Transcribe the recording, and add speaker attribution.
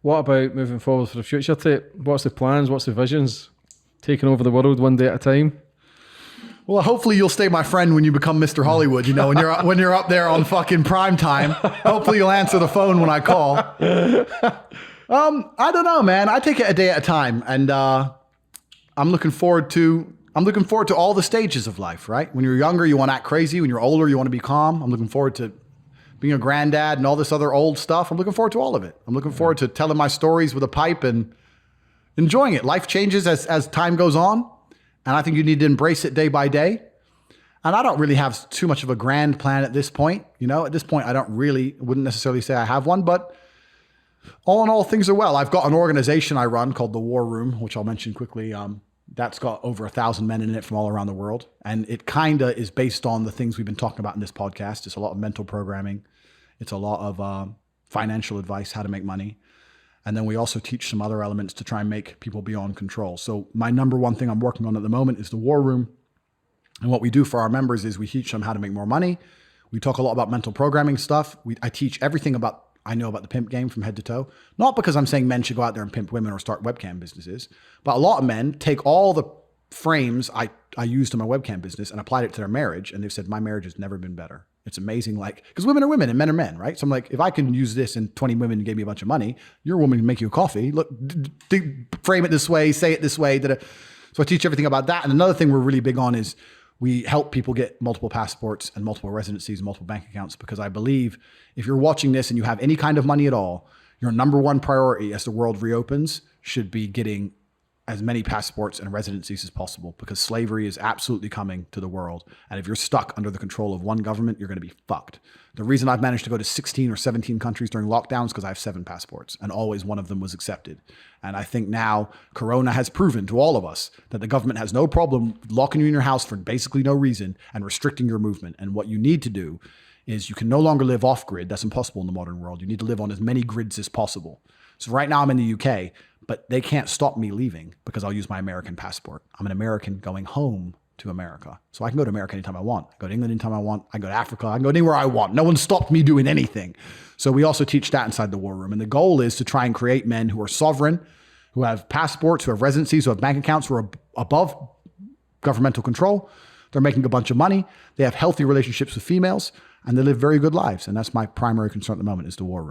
Speaker 1: What about moving forward for the future, Tate? What's the plans? What's the visions? Taking over the world one day at a time?
Speaker 2: Well, hopefully you'll stay my friend when you become Mr. Hollywood. You know, when you're up there on fucking prime time. Hopefully you'll answer the phone when I call. I don't know, man. I take it a day at a time, and I'm looking forward to all the stages of life. Right? When you're younger, you want to act crazy. When you're older, you want to be calm. I'm looking forward to being a granddad and all this other old stuff. I'm looking forward to all of it. I'm looking forward to telling my stories with a pipe and enjoying it. Life changes as time goes on. And I think you need to embrace it day by day. And I don't really have too much of a grand plan at this point. You know, at this point, wouldn't necessarily say I have one, but all in all, things are well. I've got an organization I run called the War Room, which I'll mention quickly. That's got over 1,000 men in it from all around the world. And it kind of is based on the things we've been talking about in this podcast. It's a lot of mental programming. It's a lot of financial advice, how to make money. And then we also teach some other elements to try and make people beyond control. So my number one thing I'm working on at the moment is the War Room. And what we do for our members is we teach them how to make more money. We talk a lot about mental programming stuff. I teach everything I know about the pimp game from head to toe. Not because I'm saying men should go out there and pimp women or start webcam businesses, but a lot of men take all the frames I used in my webcam business and applied it to their marriage. And they've said, my marriage has never been better. It's amazing. Like, because women are women and men are men, right? So I'm like, if I can use this and 20 women gave me a bunch of money, your woman can make you a coffee. Look, frame it this way, say it this way. So I teach everything about that. And another thing we're really big on is we help people get multiple passports and multiple residencies and multiple bank accounts, because I believe if you're watching this and you have any kind of money at all, your number one priority as the world reopens should be getting as many passports and residencies as possible, because slavery is absolutely coming to the world. And if you're stuck under the control of one government, you're going to be fucked. The reason I've managed to go to 16 or 17 countries during lockdowns is because I have 7 passports, and always one of them was accepted. And I think now Corona has proven to all of us that the government has no problem locking you in your house for basically no reason and restricting your movement. And what you need to do is you can no longer live off grid. That's impossible in the modern world. You need to live on as many grids as possible. So right now I'm in the UK, but they can't stop me leaving because I'll use my American passport. I'm an American going home to America. So I can go to America anytime I want. I go to England anytime I want. I go to Africa. I can go anywhere I want. No one stopped me doing anything. So we also teach that inside the War Room. And the goal is to try and create men who are sovereign, who have passports, who have residencies, who have bank accounts, who are above governmental control. They're making a bunch of money. They have healthy relationships with females, and they live very good lives. And that's my primary concern at the moment, is the War Room.